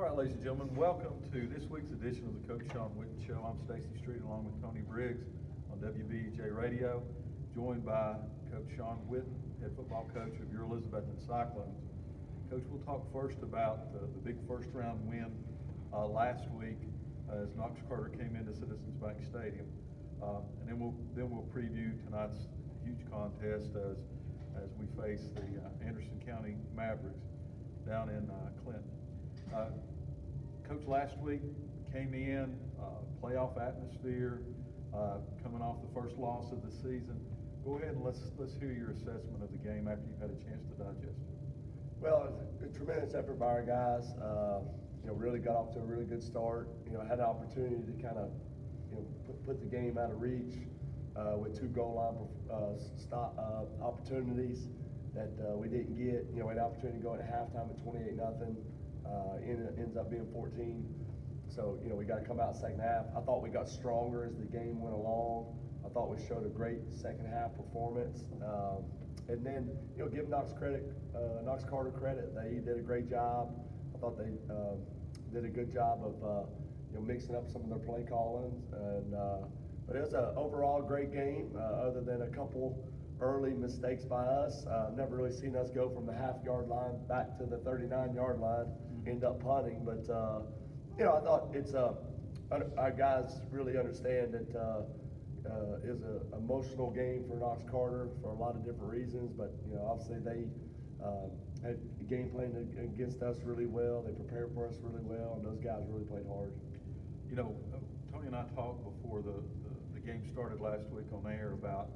right, ladies and gentlemen, welcome to this week's edition of the Coach Shawn Witten Show. I'm Stacy Street along with Tony Briggs on WBEJ Radio, joined by Coach Shawn Witten, head football coach of your Elizabethton Cyclones. Coach, we'll talk first about the big first round win last week as Knox Carter came into Citizens Bank Stadium. And then we'll preview tonight's huge contest as we face the Anderson County Mavericks down in Clinton. Coach, last week came in, playoff atmosphere, coming off the first loss of the season. Go ahead and let's hear your assessment of the game after you've had a chance to digest it. Well, a tremendous effort by our guys. Really got off to a really good start. Had an opportunity to kind of, put the game out of reach with two goal line opportunities that we didn't get. We had an opportunity to go at halftime at 28-0. Ends up being 14. So, we got to come out second half. I thought we got stronger as the game went along. I thought we showed a great second half performance. And then, give Knox Carter credit. They did a great job. I thought they did a good job of, mixing up some of their play callings. But it was an overall great game, other than a couple early mistakes by us. Never really seen us go from the half-yard line back to the 39-yard line, end up punting. But, I thought it's our guys really understand that is an emotional game for Knox Carter for a lot of different reasons. But, obviously they had game plan against us really well. They prepared for us really well, and those guys really played hard. Tony and I talked before the game started last week on air about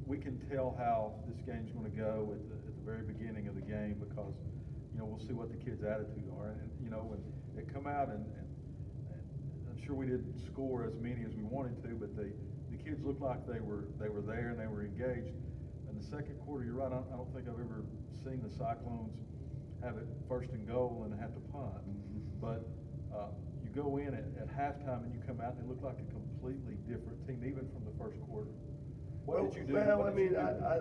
we can tell how this game's going to go at the very beginning of the game because, we'll see what the kids' attitude are. And, when they come out and I'm sure we didn't score as many as we wanted to, but the kids looked like they were there and they were engaged. In the second quarter, you're right, I don't think I've ever seen the Cyclones have it first and goal and have to punt. Mm-hmm. But you go in at halftime and you come out and it looked like a completely different team, even from the first quarter. What did you do? Well,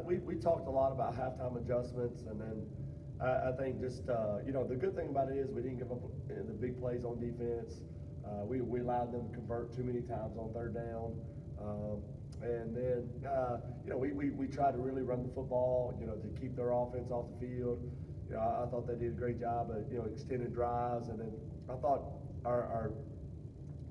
we talked a lot about halftime adjustments, and then I think just, the good thing about it is we didn't give up the big plays on defense. We allowed them to convert too many times on third down. And then, we tried to really run the football, to keep their offense off the field. I thought they did a great job of, extended drives. And then I thought our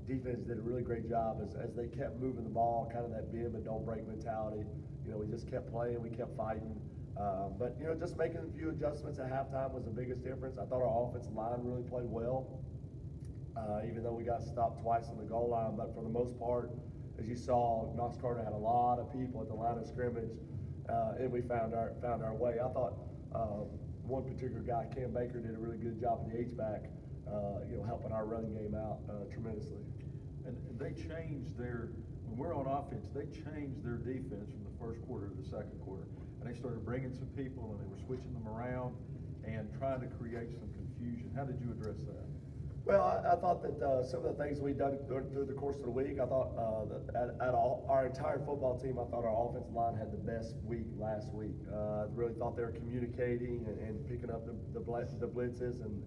defense did a really great job as they kept moving the ball, kind of that bend but don't break mentality. We just kept playing, we kept fighting. But, just making a few adjustments at halftime was the biggest difference. I thought our offensive line really played well, even though we got stopped twice on the goal line. But for the most part, as you saw, Knox Carter had a lot of people at the line of scrimmage, and we found our way. I thought one particular guy, Cam Baker, did a really good job at the H-back, helping our running game out tremendously. And they changed when we're on offense, they changed their defense from the first quarter to the second quarter. And they started bringing some people and they were switching them around and trying to create some confusion. How did you address that? Well, I thought that some of the things we've done through the course of the week, I thought that our entire football team, I thought our offensive line had the best week last week. I really thought they were communicating and picking up the blitzes and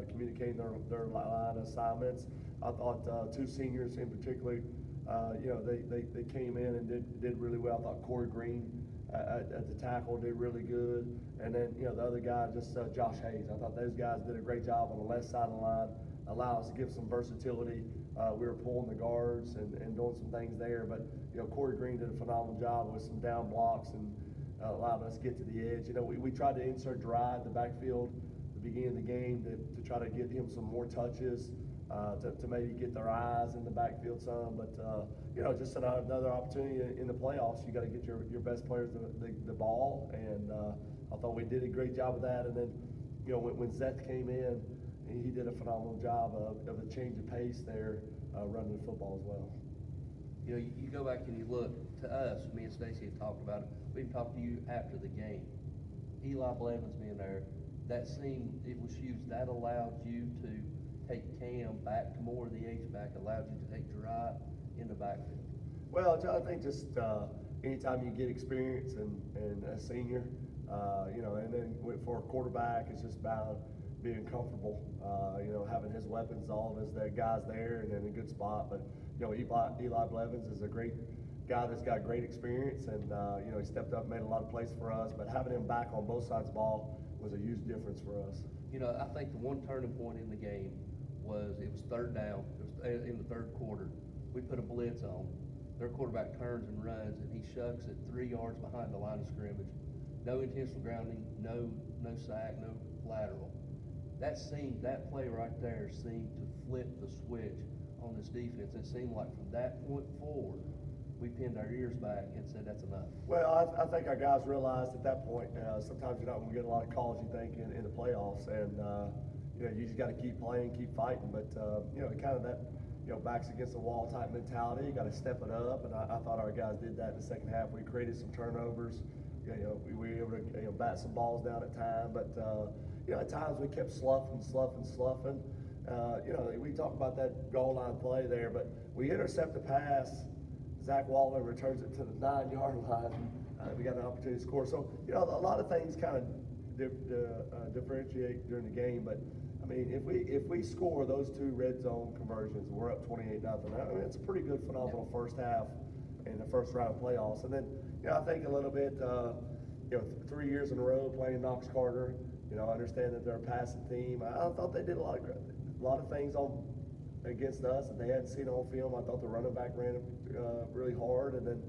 communicating their line assignments. I thought two seniors in particular, they came in and did really well. I thought Corey Green at the tackle did really good. And then, the other guy, just Josh Hayes. I thought those guys did a great job on the left side of the line, allow us to give some versatility. We were pulling the guards and doing some things there. But, Corey Green did a phenomenal job with some down blocks and allowed us to get to the edge. We tried to insert Dry in the backfield at the beginning of the game to try to get him some more touches. To maybe get their eyes in the backfield some, but just another opportunity in the playoffs. You got to get your best players the ball, and I thought we did a great job of that. And then, when Zeth came in, he did a phenomenal job of a change of pace there, running the football as well. You go back and you look to us. Me and Stacy have talked about it. We even talked to you after the game. Eli Blevins being there, it was huge. That allowed you to take Cam back to more of the H-back, allowed you to take Dry in the backfield? Well, I think just anytime you get experience and a senior, and then for a quarterback, it's just about being comfortable, having his weapons, all of his guys there and in a good spot. But, Eli Blevins is a great guy that's got great experience, and, he stepped up, made a lot of plays for us. But having him back on both sides of the ball was a huge difference for us. I think the one turning point in the game was it was third down. It was in the third quarter. We put a blitz on. Their quarterback turns and runs, and he shucks it 3 yards behind the line of scrimmage. No intentional grounding, no sack, no lateral. That play right there seemed to flip the switch on this defense. It seemed like from that point forward, we pinned our ears back and said that's enough. Well, I think our guys realized at that point, sometimes you're not going to get a lot of calls, you think, in the playoffs. And, you just got to keep playing, keep fighting. But, kind of that, backs against the wall type mentality, you got to step it up. And I thought our guys did that in the second half. We created some turnovers. We were able to bat some balls down at time. But, at times we kept sloughing. We talked about that goal line play there, but we intercept the pass. Zach Walton returns it to the 9-yard line. We got an opportunity to score. So, a lot of things kind of differentiate during the game. But, I mean, if we score those 2 red zone conversions, we're up 28-0. I mean, it's a pretty good, phenomenal first half in the first round of playoffs. And then, I think a little bit, 3 years in a row playing Knox Carter. I understand that they're a passing team. I thought they did a lot of things against us that they hadn't seen on film. I thought the running back ran really hard, and then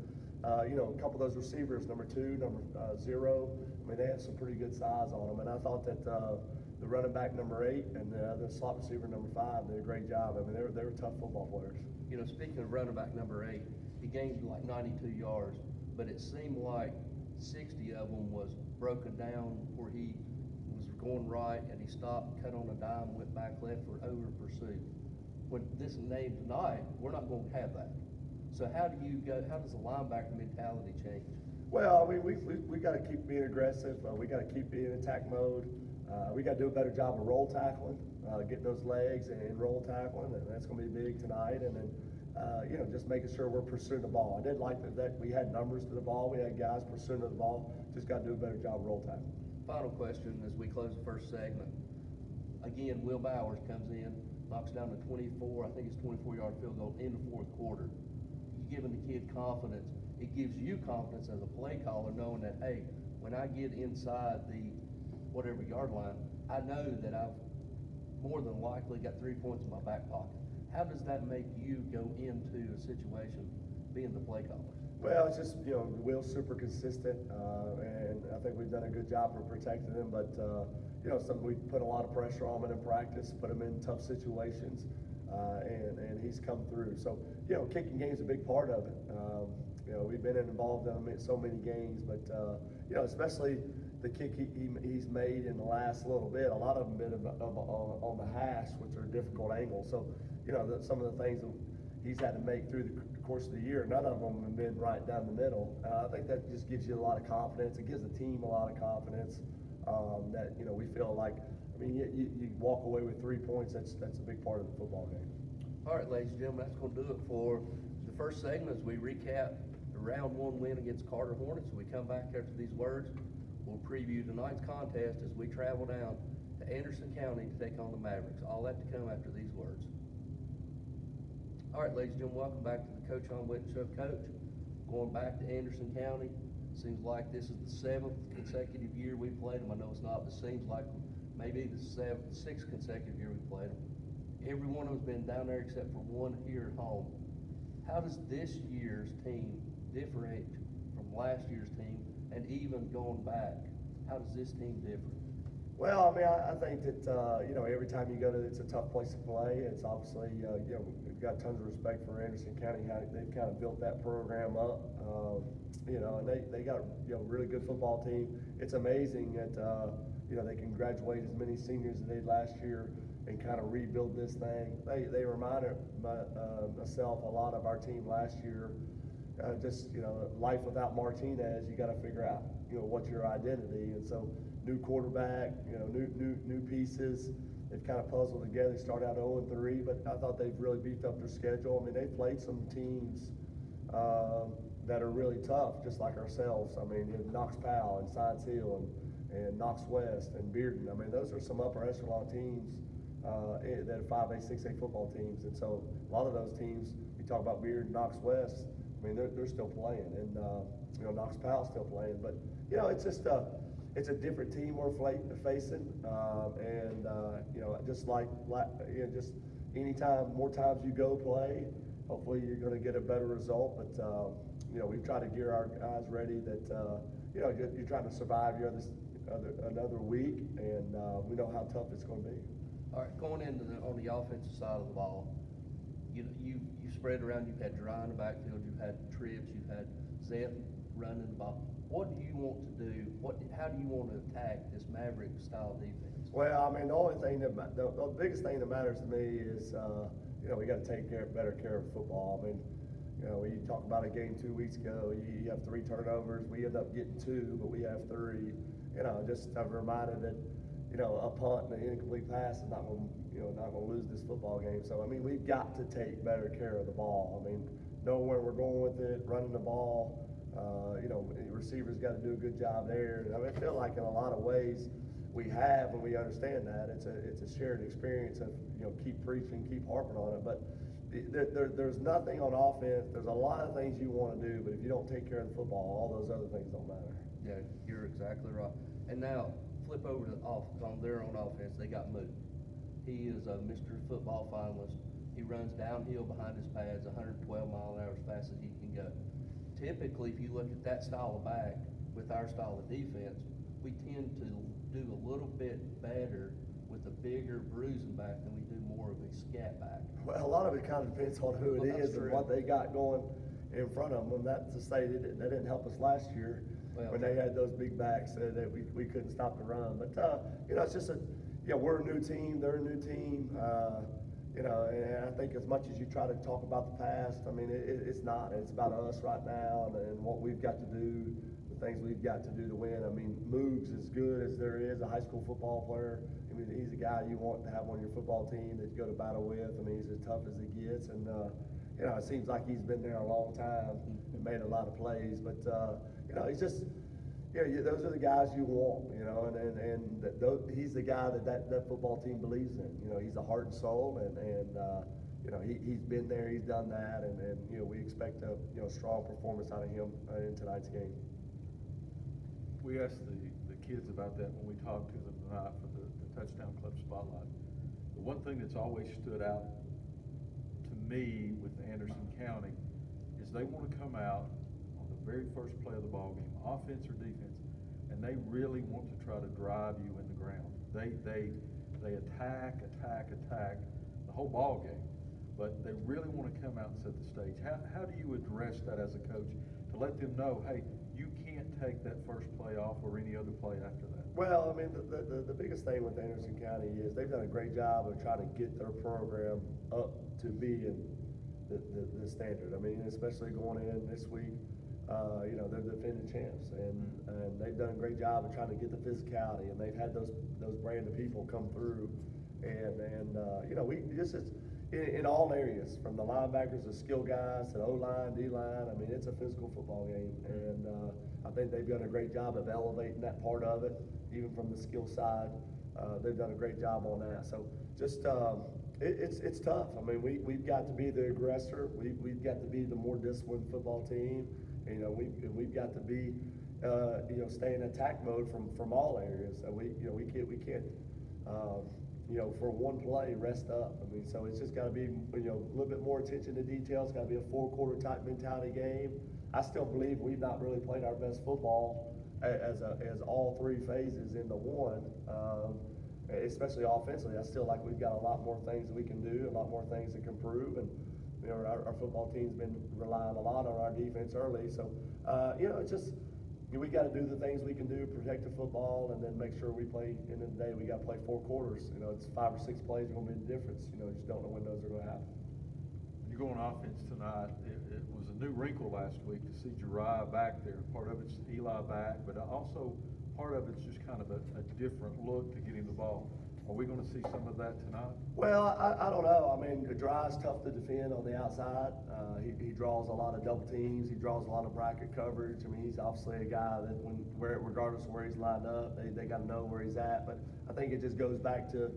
a couple of those receivers, number 2, number 0. I mean, they had some pretty good size on them, and I thought that the running back number 8 and the slot receiver number 5 did a great job. I mean, they were tough football players. Speaking of running back number 8, he gained like 92 yards, but it seemed like 60 of them was broken down where he was going right and he stopped, cut on a dime, went back left for over pursuit. When this name tonight, we're not going to have that. So how does the linebacker mentality change? Well, I mean, we got to keep being aggressive. We got to keep being in attack mode. We got to do a better job of roll tackling, getting those legs and roll tackling, and that's going to be big tonight. And then, just making sure we're pursuing the ball. I did like that we had numbers to the ball. We had guys pursuing the ball. Just got to do a better job of roll tackling. Final question as we close the first segment. Again, Will Bowers comes in, knocks down the 24, I think it's 24-yard field goal in the fourth quarter. You're giving the kid confidence. It gives you confidence as a play caller knowing that, hey, when I get inside the whatever yard line, I know that I've more than likely got 3 points in my back pocket. How does that make you go into a situation being the play caller? Well, it's just, Will's super consistent, and I think we've done a good job of protecting him, but, we put a lot of pressure on him in practice, put him in tough situations, and he's come through. So, kicking game's a big part of it. We've been involved in so many games, but, especially the kick he's made in the last little bit, a lot of them been on the hash, which are difficult angles. So, some of the things that he's had to make through the course of the year, none of them have been right down the middle. I think that just gives you a lot of confidence. It gives the team a lot of confidence that, we feel like, you walk away with 3 points, that's a big part of the football game. All right, ladies and gentlemen, that's going to do it for the first segment as we recap the round 1 win against Carter Hornets. When we come back after these words, we'll preview tonight's contest as we travel down to Anderson County to take on the Mavericks. All that to come after these words. All right, ladies and gentlemen, welcome back to the Coach Shawn Witten Show. Coach, going back to Anderson County, seems like this is the 7th consecutive year we played them. I know it's not, but it seems like maybe the 6th consecutive year we played them. Every one of us been down there except for one here at home. How does this year's team differentiate from last year's team, and even going back, how does this team differ? Well, I think that, every time you go to, it's a tough place to play. It's obviously, we've got tons of respect for Anderson County, how they've kind of built that program up. And they got, really good football team. It's amazing that, they can graduate as many seniors as they did last year and kind of rebuild this thing. They reminded myself a lot of our team last year. Life without Martinez, you got to figure out, what's your identity. And so, new quarterback, new pieces. They've kind of puzzled together. They start out 0-3, but I thought they've really beefed up their schedule. They've played some teams that are really tough, just like ourselves. Knox Powell and Science Hill, and and Knox West and Bearden. I mean, those are some upper echelon teams that are 5A, 6A football teams. And so a lot of those teams, you talk about Bearden, Knox West, I mean, they're still playing, and Knox Powell's still playing. But it's just it's a different team we're facing, and just just anytime, more times you go play, hopefully you're going to get a better result. But we've tried to gear our guys ready that you're trying to survive another week, and we know how tough it's going to be. All right, going into on the offensive side of the ball, you spread around. You've had Dry in the backfield. You've had trips. You've had Zep running the ball. What do you want to do? How do you want to attack this Maverick style defense? Well, I mean, the biggest thing that matters to me is we got to take better care of football. I mean, we talk about a game 2 weeks ago. You have 3 turnovers. We end up getting 2, but we have 3. Just I'm reminded that a punt and an incomplete pass is not going to lose this football game. So I mean, we've got to take better care of the ball. I mean, know where we're going with it, running the ball. Receivers got to do a good job there. I mean, I feel like in a lot of ways we have, and we understand that it's a shared experience of keep preaching, keep harping on it. But there's nothing on offense. There's a lot of things you want to do, but if you don't take care of the football, all those other things don't matter. Yeah, you're exactly right. And now flip over to on their own offense. They got Moot. He is a Mr. Football finalist. He runs downhill behind his pads, 112 mile an hour as fast as he can go. Typically, if you look at that style of back with our style of defense, we tend to do a little bit better with a bigger bruising back than we do more of a scat back. Well, a lot of it kind of depends on who it is and what they got going in front of them. That's to say that didn't help us last year when they had those big backs that we couldn't stop the run. But it's just we're a new team, they're a new team. And I think as much as you try to talk about the past, I mean, it's not. It's about us right now and what we've got to do, the things we've got to do to win. I mean, Moog's as good as there is, a high school football player. I mean, he's a guy you want to have on your football team that you go to battle with. I mean, he's as tough as he gets. And, it seems like he's been there a long time and made a lot of plays. But, he's just – those are the guys you want, he's the guy that football team believes in. He's the heart and soul, and he's been there, he's done that, and we expect a strong performance out of him in tonight's game. We asked the kids about that when we talked to them tonight for the Touchdown Club Spotlight. The one thing that's always stood out to me with Anderson County is they want to come out on the very first play of the ball game, offense or defense, and they really want to try to drive you in the ground. They attack the whole ball game, but they really want to come out and set the stage. How do you address that as a coach to let them know, hey, you can't take that first play off or any other play after that? Well, I mean, the biggest thing with Anderson County is they've done a great job of trying to get their program up to be in the standard. I mean, especially going in this week, they're the defending champs, and they've done a great job of trying to get the physicality, and they've had those brand of people come through, and we just in all areas, from the linebackers to skill guys to the O-line, D-line. I mean, it's a physical football game, and I think they've done a great job of elevating that part of it, even from the skill side. They've done a great job on that. So just it's tough. I mean, we've got to be the aggressor. We've got to be the more disciplined football team. We've got to be stay in attack mode from all areas. We can't for one play rest up. I mean, so it's just got to be a little bit more attention to detail. It's got to be a 4-quarter type mentality game. I still believe we've not really played our best football as all 3 phases into one. Especially offensively, I still like we've got a lot more things that we can do, a lot more things that can improve, and our football team's been relying a lot on our defense early. So it's just we got to do the things we can do, protect the football, and then make sure we play. End of the day, we got to play 4 quarters. It's 5 or 6 plays are going to be the difference. You just don't know when those are going to happen. You go on offense tonight. It was a new wrinkle last week to see Jariah back there. Part of it's Eli back, but also part of it's just kind of a different look to getting the ball. Are we gonna see some of that tonight? Well, I don't know. I mean, Dry's tough to defend on the outside. He draws a lot of double teams. He draws a lot of bracket coverage. I mean, he's obviously a guy that regardless of where he's lined up, they got to know where he's at. But I think it just goes back to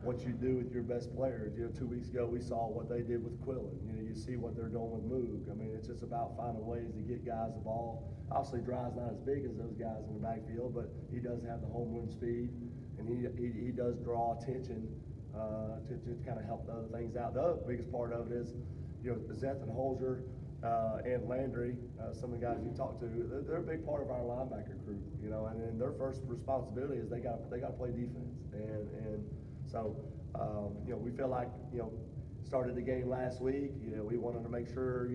what you do with your best players. 2 weeks ago we saw what they did with Quillen. You see what they're doing with Moog. I mean, it's just about finding ways to get guys the ball. Obviously, Dry's not as big as those guys in the backfield, but he does have the home run speed, and he does draw attention to kind of help the other things out. The other biggest part of it is, Zeth and Holzer and Landry, some of the guys you talk to, they're a big part of our linebacker group. And their first responsibility is they got to play defense, and so we feel like started the game last week. We wanted to make sure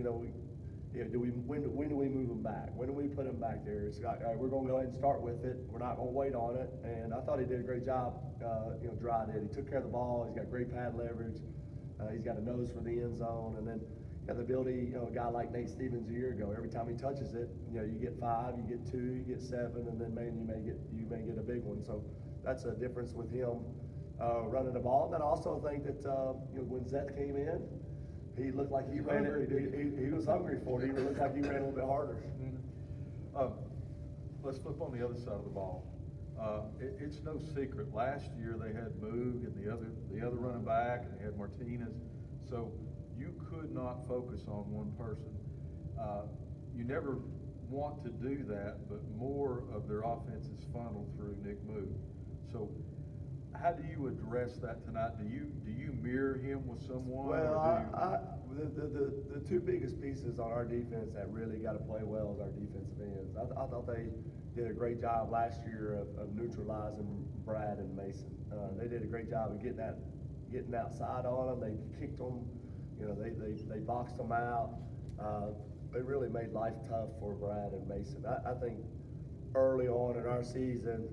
when do we move them back? When do we put them back there? It's like, all right, we're going to go ahead and start with it. We're not going to wait on it. And I thought he did a great job. Dry did. He took care of the ball. He's got great pad leverage. He's got a nose for the end zone, and then got the ability. A guy like Nate Stevens a year ago. Every time he touches it, you get 5, you get 2, you get 7, and then maybe you may get a big one. So that's a difference with him running the ball. And then I also think that when Zeth came in, he looked like he ran it. He was hungry for it. He looked like he ran a little bit harder. Let's flip on the other side of the ball. It's no secret. Last year they had Moog and the other running back, and they had Martinez. So you could not focus on one person. You never want to do that, but more of their offense is funneled through Nick Moog. So how do you address that tonight? Do you mirror him with someone? Well, the two biggest pieces on our defense that really got to play well is our defensive ends. I thought they did a great job last year of neutralizing Brad and Mason. They did a great job of getting outside on them. They kicked them. They boxed them out. They really made life tough for Brad and Mason. I think early on in our season,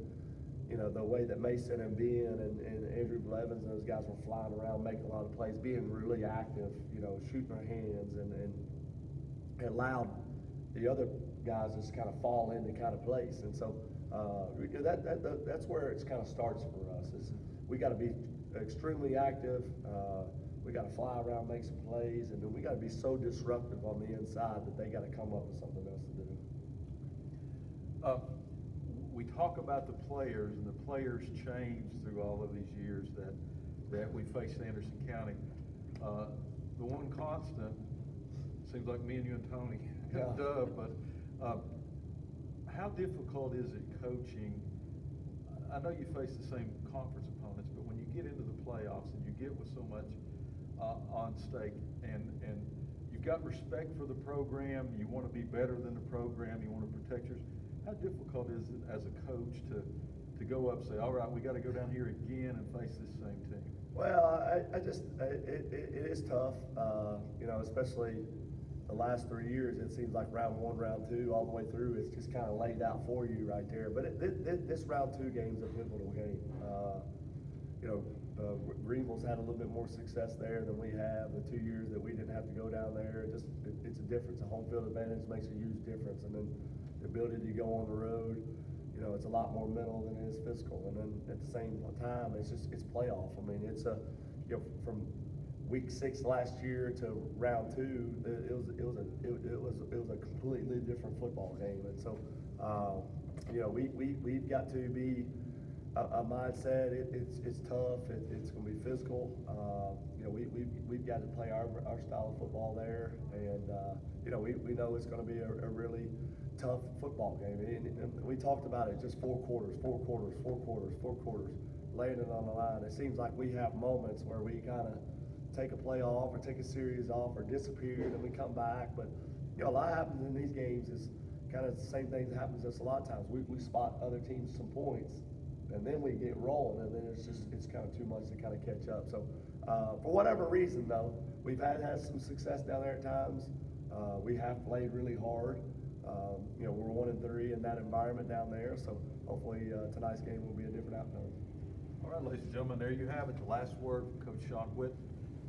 the way that Mason and Ben and Andrew Blevins and those guys were flying around, making a lot of plays, being really active, shooting their hands, and it allowed the other guys just kind of fall into kind of place. And so that's where it kind of starts for us. Is we got to be extremely active. We got to fly around, make some plays, and then we got to be so disruptive on the inside that they got to come up with something else to do. We talk about the players, and the players change through all of these years that we faced Anderson County. The one constant seems like me and you and Tony have done, but how difficult is it coaching? I know you face the same conference opponents, but when you get into the playoffs and you get with so much on stake, and you've got respect for the program, you want to be better than the program, you want to protect yours. How difficult is it as a coach to go up and say, all right, we got to go down here again and face this same team? Well, it is tough, especially the last 3 years. It seems like round 1, round 2, all the way through, it's just kind of laid out for you right there. But this round 2 game is a pivotal game. Greenville's had a little bit more success there than we have. The 2 years that we didn't have to go down there, it's a difference. A home field advantage makes a huge difference, and then the ability to go on the road, it's a lot more mental than it is physical. And then at the same time, it's playoff. I mean, it's from week 6 last year to round 2, it was a completely different football game. And so, we've got to be a mindset. It's tough. It's going to be physical. We've got to play our style of football there, and we know it's going to be a really tough football game. And we talked about it, just 4 quarters, laying it on the line. It seems like we have moments where we kind of take a play off or take a series off or disappear, and we come back. But a lot happens in these games is kind of the same thing that happens to us a lot of times. We spot other teams some points, and then we get rolling, and then it's kind of too much to kind of catch up. So for whatever reason, though, we've had some success down there at times. We have played really hard. We're 1-3 in that environment down there, so hopefully tonight's game will be a different outcome. All right, ladies and gentlemen, there you have it. The last word from Coach Shawn Witten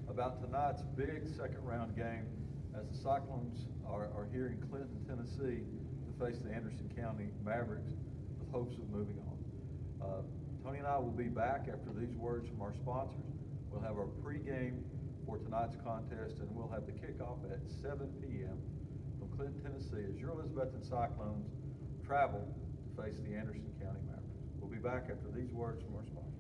about tonight's big second-round game as the Cyclones are here in Clinton, Tennessee to face the Anderson County Mavericks with hopes of moving on. Tony and I will be back after these words from our sponsors. We'll have our pregame for tonight's contest, and we'll have the kickoff at 7 p.m. from Clinton, Tennessee, as your Elizabethton Cyclones travel to face the Anderson County Mavericks. We'll be back after these words from our sponsors.